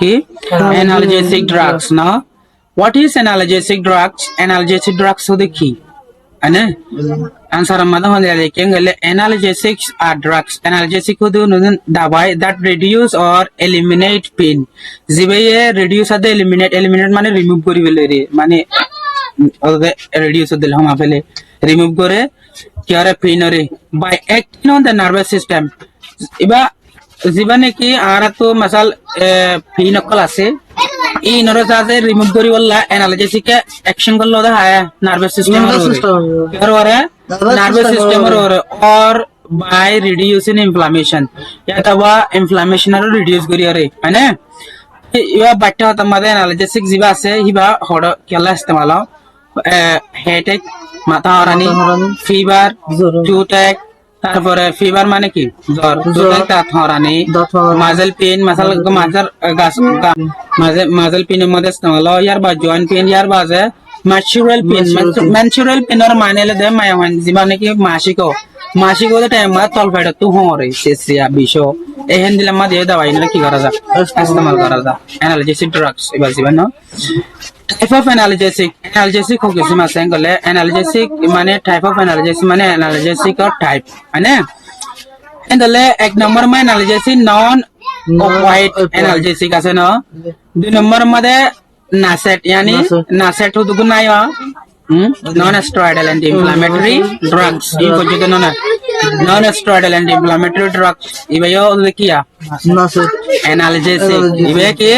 কি analgesic drugs না what is analgesic drugs হতে কি আনে answer আমাদের হলে লিখেন গেলে analgesics are drugs analgesic হতে নতুন দাবাই that reduce or eliminate pain জিবাইয়ে reduce R eliminate মানে remove করি ফেলে রে মানে ওদের reduce দিল হামা ফেলে remove করে কি আরে pain রে by acting on the nervous system এবা জীবনে কি আর তো মাসাল pain অকল আছে এই নরজাতে রিমুভ করি বললা অ্যানালিসিস কে অ্যাকশন করলো দা হায় নার্ভাস সিস্টেম এর ওরে নার্ভাস সিস্টেম এর অর বাই রিডিউসিং ইনফ্লামেশন অথবা ইনফ্লামেশন আর রিডিউস করি আরে মানে ইয়া বাচ্চা তোমাদের অ্যানালিসিস জিবা আছে হিবা হড কেলা ইস্তেমাল হেডেক মাথা হরানি ফিভার টুথেক তারপরে ফিভার মানে কি জ্বর জ্বর দাঁত হরানি মাসল পেইন মাসল পেইনের মধ্যে ইস্তেমাল ইয়ার বা জয়েন্ট পেইন ইয়ার বাজে menstrual pain or মানে লে দে মায়ান জীবনে কি মাসিক ওদের টাইম মা তল ফাইটা তু হরে সেসিয়া বিশো এহেন দিলে মা দিয়ে দাওয়াই না কি করা যায় ইস্তেমাল করা যায় অ্যানালজেসিক ড্রাগস এবার জীবন টাইপ অফ অ্যানালজেসিক হোক কিছু মাসে গলে অ্যানালজেসিক মানে টাইপ অফ অ্যানালজেসিক মানে অ্যানালজেসিক অর টাইপ মানে এন্ডলে এক নম্বর মা অ্যানালজেসিক নন অপয়েড অ্যানালজেসিক আছে না দুই নম্বর মধ্যে নাসেট यानी नासेट हो तो गुनाय non steroidal anti inflammatory drugs ये कुछ तो non steroidal anti inflammatory drugs इबयो किया नासेट एनाल्जेसिक इबे के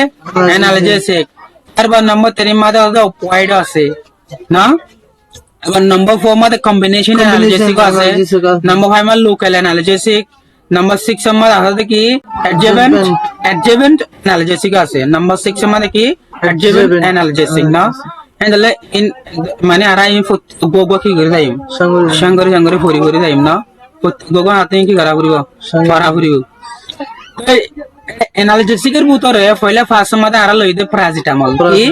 एनाल्जेसिक हर बार नंबर 3 मादे ऑपोइड আছে না এবার नंबर 4 মাদে কম্বিনেশন এনালজেসিক আছে नंबर 5 মা লোকাল এনালজেসিক नंबर 6 মা আছে কি অ্যাডজেভেন্ট এনালজেসিক আছে नंबर 6 মা কি adjuvant analgesic না এন্ডলে ইন মানে আরা ইন গোগো কি করে যাইম সঙ্গরে ফরি যাইম না গোগো হাতে কি করা করিব করা করিব analgesic এর ভিতরে পয়লা ফার্স্ট মধ্যে আরা লইতে প্যারাসিটামল কি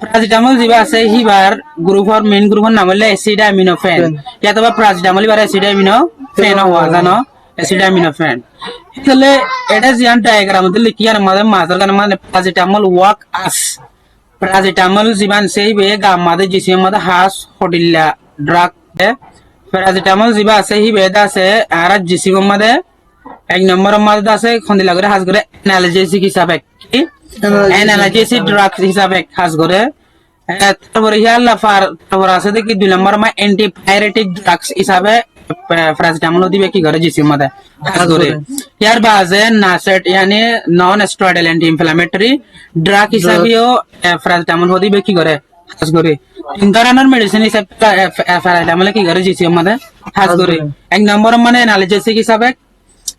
প্যারাসিটামল জিবা আছে হিবার গ্রুপের মেইন গ্রুপের নাম হলো অ্যাসিডামিনোফেন ইয়াতবা প্যারাসিটামল বার অ্যাসিডামিনোফেন হওয়া জানো অ্যাসিডামিনোফেন তাহলে এটা জিয়ান ডায়াগ্রাম মধ্যে লিখিয়ার মধ্যে মাজার গান মানে প্যারাসিটামল ওয়ার্ক আস প্যারাসিটামল জীবান সেই বে গাম মধ্যে জিসিম মধ্যে হাস হডিল্লা ড্রাগ প্যারাসিটামল জিবা আছে হি বেদা আছে আর জিসিম মধ্যে এক নম্বর মধ্যে আছে খন্দিলা করে হাস করে অ্যানালজেসিক হিসাবে কি অ্যানালজেসিক ড্রাগ হিসাবে হাস করে তারপরে ইয়াল্লা তারপর আছে কি দুই নম্বর মা অ্যান্টিপাইরেটিক ড্রাগস হিসাবে প্যারাসিটামল দিবে কি করে জিসিম মধ্যে কাজ করে ইয়ার বাজে নাসেট यानी non steroidal anti inflammatory drug হিসাবেও প্যারাসিটামল দিবে কি করে কাজ করে তিন ধরনের মেডিসিন হিসাবে প্যারাসিটামল কি করে জিসিম মধ্যে কাজ করে এক নম্বর মানে অ্যানালজেসিক হিসাবে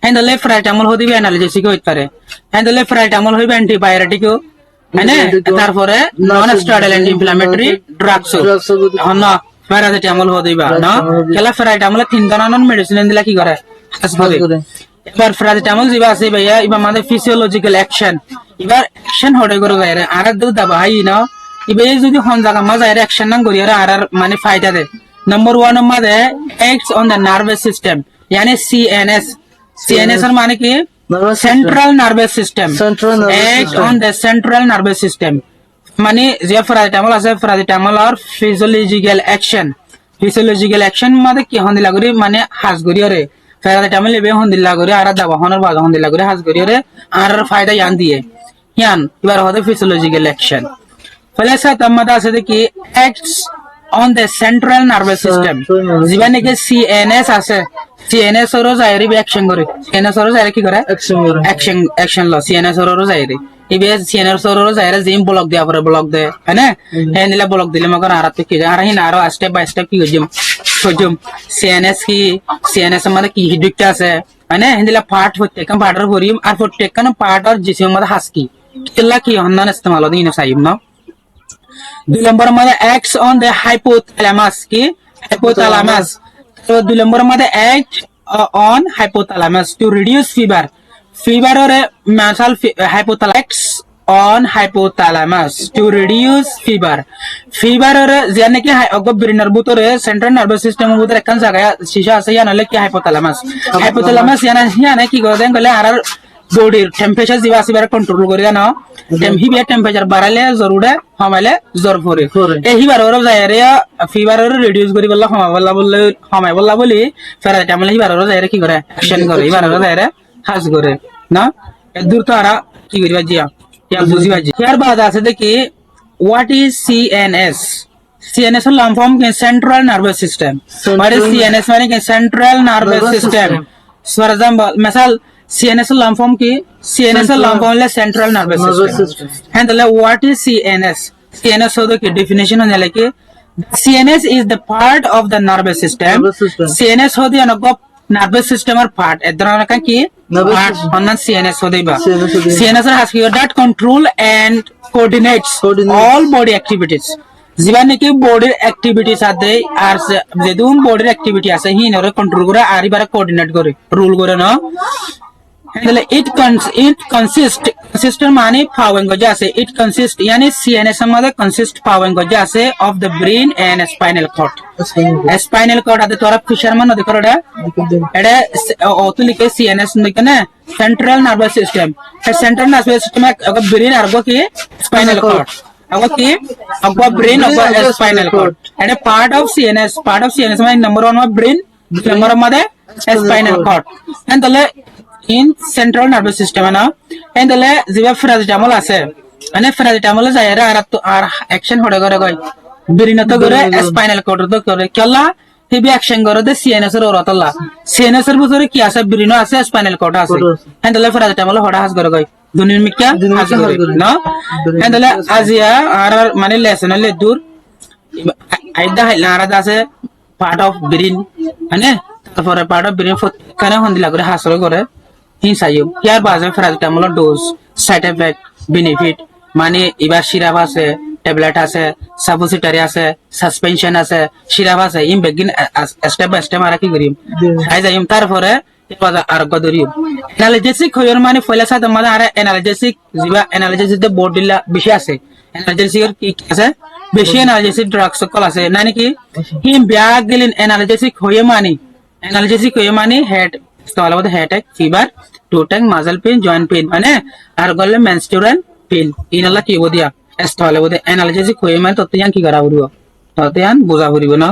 হ্যান্ডলে প্যারাসিটামল দিবে অ্যানালজেসিক হইতে পারে হ্যান্ডলে প্যারাসিটামল হইবে অ্যান্টিবায়োটিকও মানে তারপরে non steroidal anti inflammatory drugs না প্যারাসিটামল দিবা না কেলা প্যারাসিটামল তিন ধরনের মেডিসিন দিলা কি করে কাজ করে এবার প্যারাসিটামল জিবা আছে ভাইয়া এবার আমাদের ফিজিওলজিক্যাল অ্যাকশন এবার অ্যাকশন হড়ে করে যায় আর দুধ দাবা হাই না এবার যদি হন জায়গা মজা এর অ্যাকশন না করি আর মানে ফায়দা দে নাম্বার 1 মধ্যে acts on the nervous system यानी CNS এর মানে কি central nervous system act on the central nervous system মানে যে প্যারাসিটামল আছে প্যারাসিটামল আর ফিজিওলজিক্যাল অ্যাকশন মানে কি হন দিলা করি মানে হাজ করি রে প্যারাসিটামল লেবে হন দিলা করি আর দাবা হনর বাজা হন দিলা করি হাজ করি রে আর ফায়দা ইয়ান দিয়ে ইয়ান এবার হতে ফিজিওলজিক্যাল অ্যাকশন ফলে সাথে আমাদের আছে কি acts on the central nervous system জীবনে কি CNS আছে CNS এর জায়রি অ্যাকশন করে CNS এর জায়রি কি করে অ্যাকশন ল CNS এর জায়রি ইবে CNS এর জায়রি জিম ব্লক দেয়া পরে ব্লক দে হ্যাঁ হ্যাঁ নিলা ব্লক দিলে মগর আর কি আর হিন আর স্টেপ বাই স্টেপ কি হজম CNS মানে কি হিডিকটা আছে মানে হিন্দিলা পার্ট হতে কাম পার্টার ভরিম আর হতে কাম পার্ট আর জিসিম মধ্যে হাসকি কেলা কি হন্নান ইস্তেমাল দিন সাইব না দুই নম্বর মধ্যে অ্যাক্টস অন দ্য হাইপোথ্যালামাস কি হাইপোথ্যালামাস তো দুই নম্বর মধ্যে act on hypothalamus to reduce fever or nasal hypothalamus on hypothalamus to reduce fever or যেন কি ব্রেনের ভিতরে সেন্ট্রাল নার্ভাস সিস্টেমের ভিতরে একখান জায়গা শিশা আছে ইয়ান হলে কি হাইপোথ্যালামাস ইয়ানা কি করে দেন গলে আর বডির টেম্পারেচার যিবা আছে বারে কন্ট্রোল করি না হিবিয়া টেম্পারেচার বাড়ালে জরুরে কমাইলে জ্বর পরে এই হিবারর যায়রে ফিভারর রিডিউস করি বললা কমাই বললা বলি প্যারাসিটামল হিবারর যায়রে কি করে অ্যাকশন করে হিবারর যায়রে হাজ করে না দূর তো আরা কি করিবা জিয়া ইয়া বুঝিবা জি ইয়ার বাদ আছে দেখি what is CNS CNS এর লং ফর্ম কি central nervous system what is CNS মানে কি central nervous system for example মিসাল CNS এর লং ফর্ম কি CNS এর লং ফর্ম হলো সেন্ট্রাল নার্ভাস সিস্টেম হ্যাঁ তাহলে what is CNS CNS হলো কি ডেফিনিশন হলো কি CNS is the part of the nervous system CNS হলো অনগ নার্ভাস সিস্টেমের পার্ট এর ধরনের কি পার্ট অন্যান্য CNS হদেবা CNS has that control and coordinates all body activities জীবন নাকি বডির অ্যাক্টিভিটিস আছে আর যেদুন বডির অ্যাক্টিভিটি আছে হিনরে কন্ট্রোল করে আর এবারে কোঅর্ডিনেট করে রুল করে না তাহলে it consist মানে পাওয়ার গজে আছে it consist yani CNS এর মধ্যে consist পাওয়ার গজে আছে of the brain and spinal cord আদে তোরা ফিশার মান দেখো এটা অতুলিকে CNS নিকনে central nervous system central nervous system এক ব্রেন আর কি স্পাইনাল কর্ড কি brain spinal cord and a part of CNS মানে number 1 of brain number of spinal cord and the in central nervous system na and the jiba paracetamol আছে মানে paracetamol যায়রা আর action হড়ে করে কই brain তো করে spinal cord তো করে কেলা হেবি অ্যাকশন করে দে CNS এর ওরতলা CNS এর ভিতরে কি আছে brain আছে spinal cord আছে and the paracetamol হড়া হাস করে কই দুনির মিক্কা হাস করে না and the আজিয়া আর মানে লেসনলে দূর আইদা হাইলারা আছে পার্ট অফ ব্রেন মানে তারপরে পার্ট অফ ব্রেন কানে হন্দিলা করে হাসল করে হিংসায়ু ইয়ার বাজে paracetamol dose side effect benefit মানে এবার সিরাপ আছে ট্যাবলেট আছে সাপোজিটরি আছে সাসপেনশন আছে সিরাপ আছে ইম বেগিন স্টেপ বাই স্টেপ আর কি করিম আই যাইম তারপরে এবার আর গদরিম অ্যানালজেসিক হইর মানে ফয়লা সাথে মানে আর অ্যানালজেসিক জিবা অ্যানালজেসিক দে বডিলা বেশি আছে অ্যানালজেসিক কি আছে বেশি অ্যানালজেসিক ড্রাগ সকল আছে না নাকি হিম ব্যাগ গেলেন অ্যানালজেসিক হয়ে মানে হেড তাহলে বলতে হেডেক ফিভার টোটাং মাসল পেইন জয়েন্ট পেইন মানে আর গলে মেনস্ট্রুয়াল পেইন ইনালা কি বদিয়া তাহলে বলতে অ্যানালজেসিক হয়ে মানে তত কি করা পড়িব তত বোঝা পড়িব না